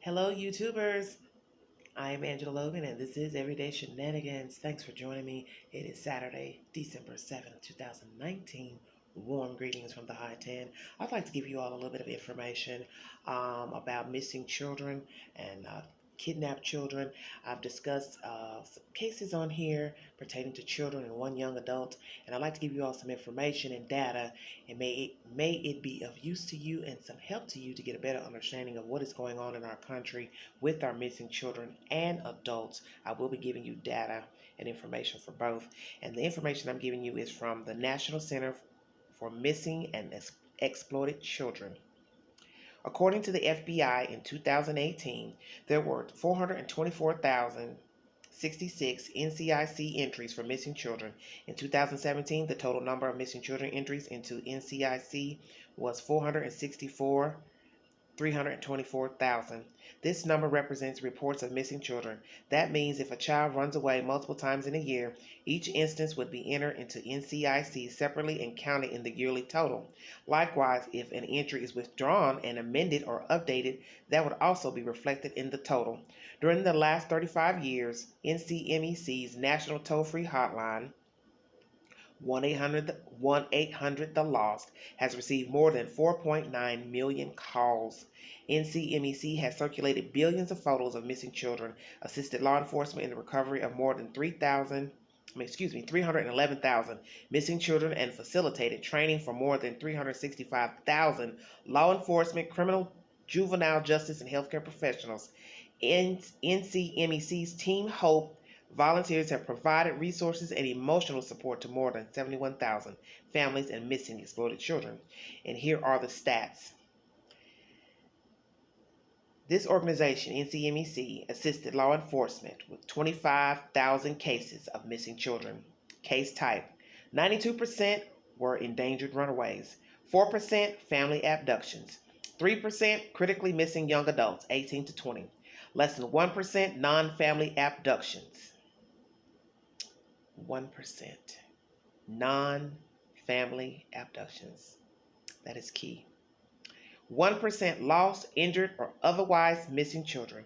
Hello, YouTubers. I am Angela Logan, and this is Everyday Shenanigans. Thanks for joining me. It is Saturday, December 7th, 2019. Warm greetings from the High 10. I'd like to give you all a little bit of information about missing children and kidnapped children. I've discussed some cases on here pertaining to children and one young adult, and I'd like to give you all some information and data, and may it be of use to you and some help to you to get a better understanding of what is going on in our country with our missing children and adults. I will be giving you data and information for both, and the information I'm giving you is from the National Center for Missing and Exploited Children. According to the FBI in 2018, there were 424,066 NCIC entries for missing children. In 2017, the total number of missing children entries into NCIC was 324,000. This number represents reports of missing children. That means if a child runs away multiple times in a year, each instance would be entered into NCIC separately and counted in the yearly total. Likewise, if an entry is withdrawn and amended or updated, that would also be reflected in the total. During the last 35 years, NCMEC's national toll-free hotline 1-800 The Lost has received more than 4.9 million calls. NCMEC has circulated billions of photos of missing children, assisted law enforcement in the recovery of more than 311,000 missing children, and facilitated training for more than 365,000 law enforcement, criminal, juvenile justice, and healthcare professionals. NCMEC's Team Hope volunteers have provided resources and emotional support to more than 71,000 families and missing exploited children. And here are the stats. This organization, NCMEC, assisted law enforcement with 25,000 cases of missing children. Case type: 92% were endangered runaways, 4% family abductions, 3% critically missing young adults 18 to 20, less than 1% non-family abductions. 1% non-family abductions. That is key. 1% lost, injured, or otherwise missing children.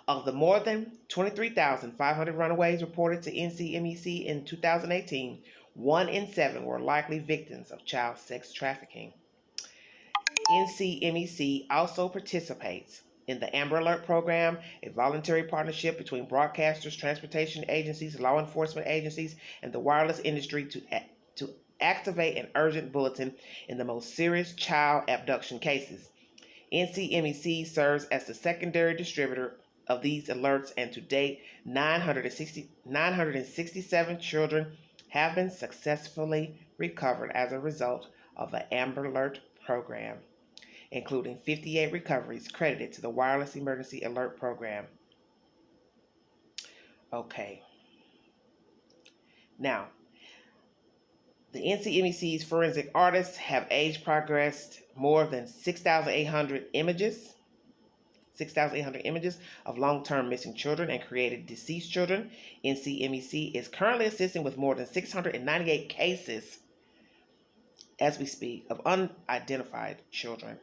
Of the more than 23,500 runaways reported to NCMEC in 2018, 1 in 7 were likely victims of child sex trafficking. NCMEC also participates in the Amber Alert program, a voluntary partnership between broadcasters, transportation agencies, law enforcement agencies, and the wireless industry to activate an urgent bulletin in the most serious child abduction cases. NCMEC serves as the secondary distributor of these alerts, and to date, 967 children have been successfully recovered as a result of the Amber Alert program, including 58 recoveries credited to the Wireless Emergency Alert Program. Okay. Now, the NCMEC's forensic artists have age progressed more than 6,800 images of long-term missing children and created deceased children. NCMEC is currently assisting with more than 698 cases as we speak of unidentified children's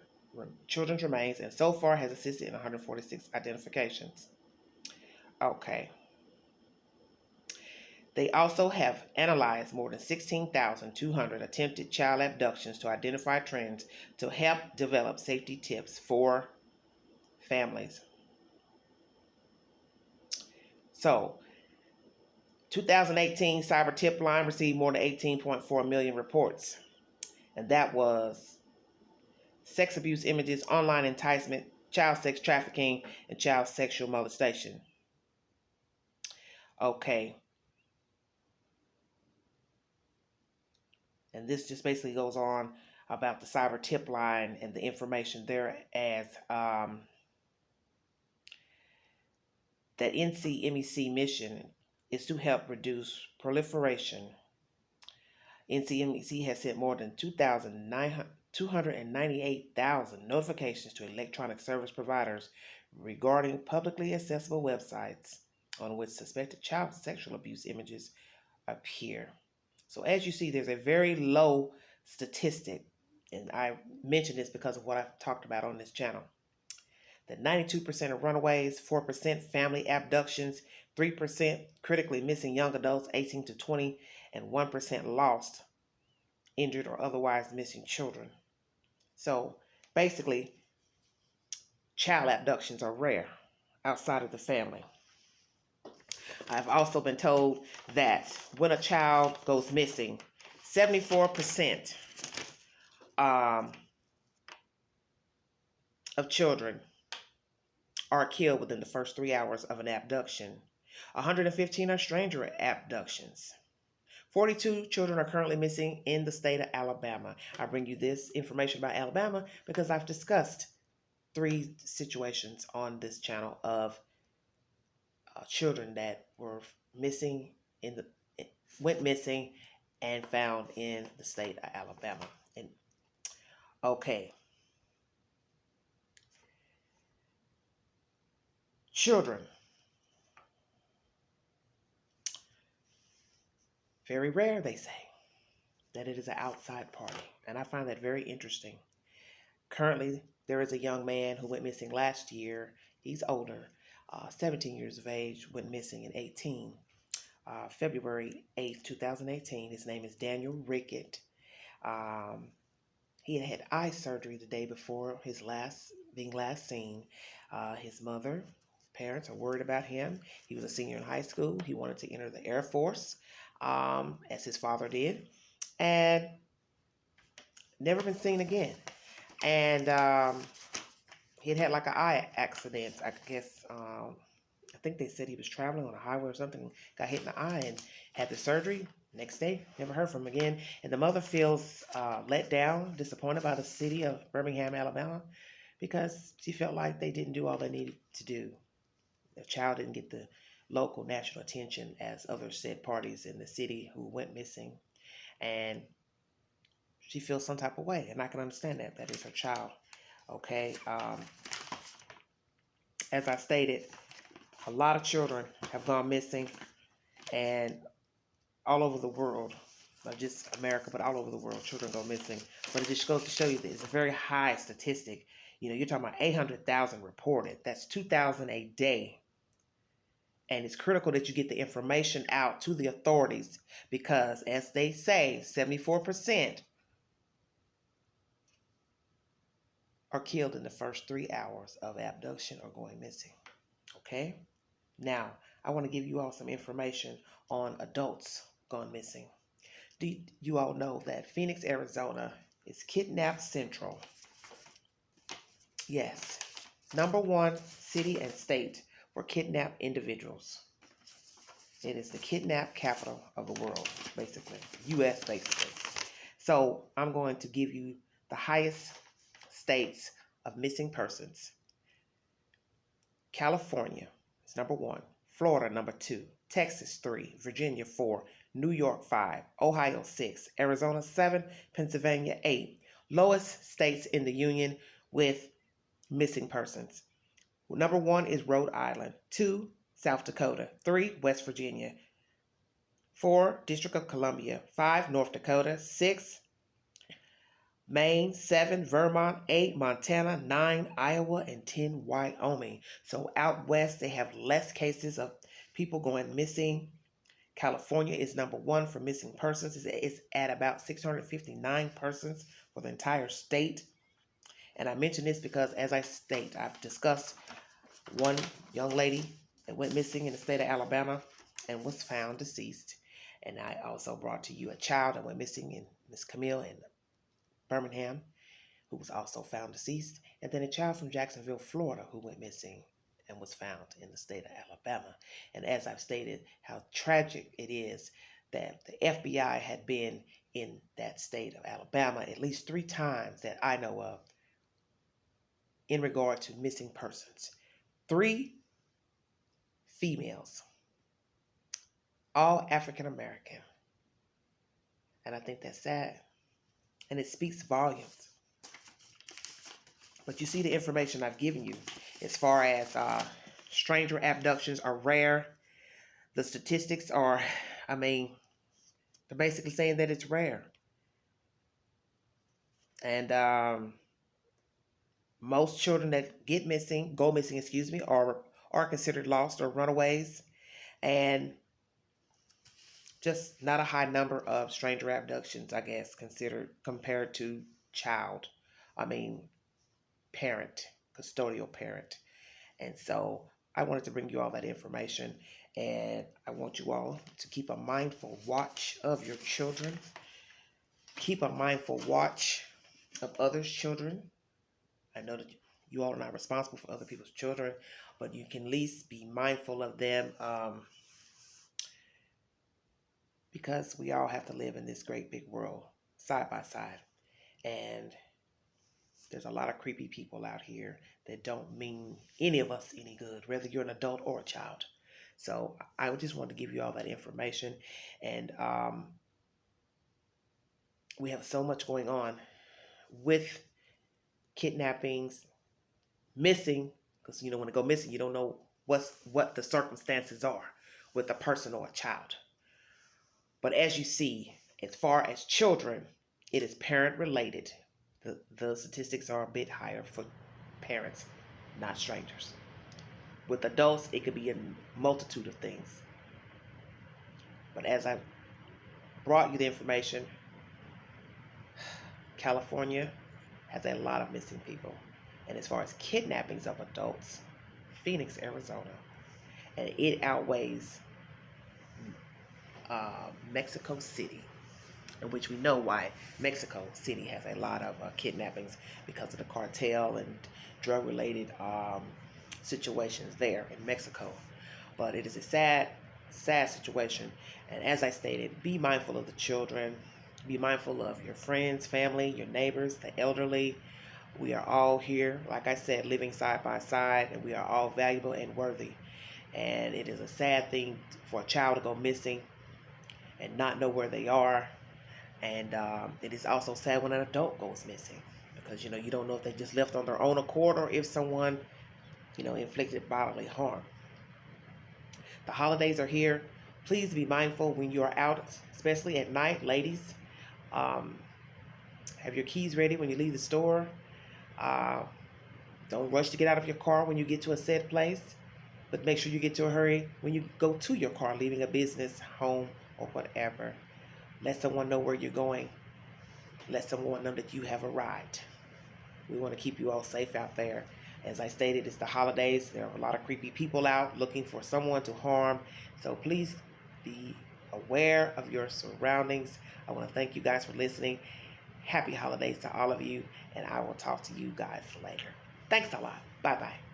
remains, and so far has assisted in 146 identifications. Okay. They also have analyzed more than 16,200 attempted child abductions to identify trends to help develop safety tips for families. So, 2018 Cyber Tip Line received more than 18.4 million reports, and that was sex abuse images, online enticement, child sex trafficking, and child sexual molestation. Okay. And this just basically goes on about the cyber tip line and the information there as that NCMEC mission is to help reduce proliferation. NCMEC has sent more than 298,000 notifications to electronic service providers regarding publicly accessible websites on which suspected child sexual abuse images appear. So as you see, there's a very low statistic, and I mention this because of what I've talked about on this channel. that 92% of runaways, 4% family abductions, 3% critically missing young adults 18 to 20, and 1% lost, injured, or otherwise missing children. So basically, child abductions are rare outside of the family. I've also been told that when a child goes missing, 74% of children are killed within the first 3 hours of an abduction. 115 are stranger abductions. 42 children are currently missing in the state of Alabama. I bring you this information about Alabama because I've discussed 3 situations on this channel of children that were missing went missing and found in the state of Alabama. And okay, children, very rare, they say, that it is an outside party, and I find that very interesting. Currently, there is a young man who went missing last year. He's older, 17 years of age, went missing in 18. February 8th, 2018. His name is Daniel Rickett. He had eye surgery the day before his being last seen. His parents are worried about him. He was a senior in high school. He wanted to enter the Air Force, as his father did, and never been seen again. And he had like an eye accident, I guess. I think they said he was traveling on a highway or something, got hit in the eye and had the surgery. Next day, never heard from him again. And the mother feels let down, disappointed by the city of Birmingham, Alabama, because she felt like they didn't do all they needed to do. The child didn't get the local national attention as other said parties in the city who went missing. And she feels some type of way, and I can understand that. That is her child. Okay. As I stated, a lot of children have gone missing, and all over the world, not just America, but all over the world, children go missing. But it just goes to show you that it's a very high statistic. You know, you're talking about 800,000 reported. That's 2,000 a day. And it's critical that you get the information out to the authorities because, as they say, 74% are killed in the first 3 hours of abduction or going missing. Okay? Now, I want to give you all some information on adults gone missing. Do you all know that Phoenix, Arizona is kidnap central? Yes. Number 1 city and state for kidnapped individuals. It is the kidnap capital of the world, basically. U.S., basically. So I'm going to give you the highest states of missing persons. California is number 1. Florida, number 2. Texas, 3. Virginia, 4. New York, 5. Ohio, 6. Arizona, 7. Pennsylvania, 8. Lowest states in the union with missing persons. Number 1 is Rhode Island. 2, South Dakota. 3, West Virginia. 4, District of Columbia. 5, North Dakota. 6, Maine. 7, Vermont. 8, Montana. 9, Iowa. And 10, Wyoming. So out west, they have less cases of people going missing. California is number 1 for missing persons. It's at about 659 persons for the entire state. And I mention this because, as I state, I've discussed one young lady that went missing in the state of Alabama and was found deceased. And I also brought to you a child that went missing in Miss Camille in Birmingham, who was also found deceased. And then a child from Jacksonville, Florida, who went missing and was found in the state of Alabama. And as I've stated, how tragic it is that the FBI had been in that state of Alabama at least 3 times that I know of in regard to missing persons. 3 females, all African American. And I think that's sad. And it speaks volumes. But you see the information I've given you as far as stranger abductions are rare. The statistics are, they're basically saying that it's rare. And most children that go missing, are considered lost or runaways, and just not a high number of stranger abductions, I guess, considered compared to child. I mean, parent, custodial parent. And so I wanted to bring you all that information, and I want you all to keep a mindful watch of your children. Keep a mindful watch of others' children. I know that you all are not responsible for other people's children, but you can at least be mindful of them, because we all have to live in this great big world side by side. And there's a lot of creepy people out here that don't mean any of us any good, whether you're an adult or a child. So I just wanted to give you all that information. And we have so much going on with kidnappings, missing, because when they go missing, you don't know what the circumstances are with a person or a child. But as you see, as far as children, it is parent related. The statistics are a bit higher for parents, not strangers. With adults, it could be a multitude of things. But as I brought you the information, California has a lot of missing people. And as far as kidnappings of adults, Phoenix, Arizona, and it outweighs Mexico City, in which we know why Mexico City has a lot of kidnappings, because of the cartel and drug-related situations there in Mexico. But it is a sad, sad situation. And as I stated, be mindful of the children. Be mindful of your friends, family, your neighbors, the elderly. We are all here, like I said, living side by side, and we are all valuable and worthy. And it is a sad thing for a child to go missing and not know where they are. And it is also sad when an adult goes missing, because you don't know if they just left on their own accord or if someone inflicted bodily harm. The holidays are here. Please be mindful when you are out, especially at night, ladies. Have your keys ready when you leave the store. Don't rush to get out of your car when you get to a said place, but make sure you get to a hurry when you go to your car, leaving a business, home, or whatever. Let someone know where you're going. Let someone know that you have arrived. We want to keep you all safe out there. As I stated, it's the holidays. There are a lot of creepy people out looking for someone to harm. So please be aware of your surroundings. I want to thank you guys for listening. Happy holidays to all of you, and I will talk to you guys later. Thanks a lot. Bye-bye.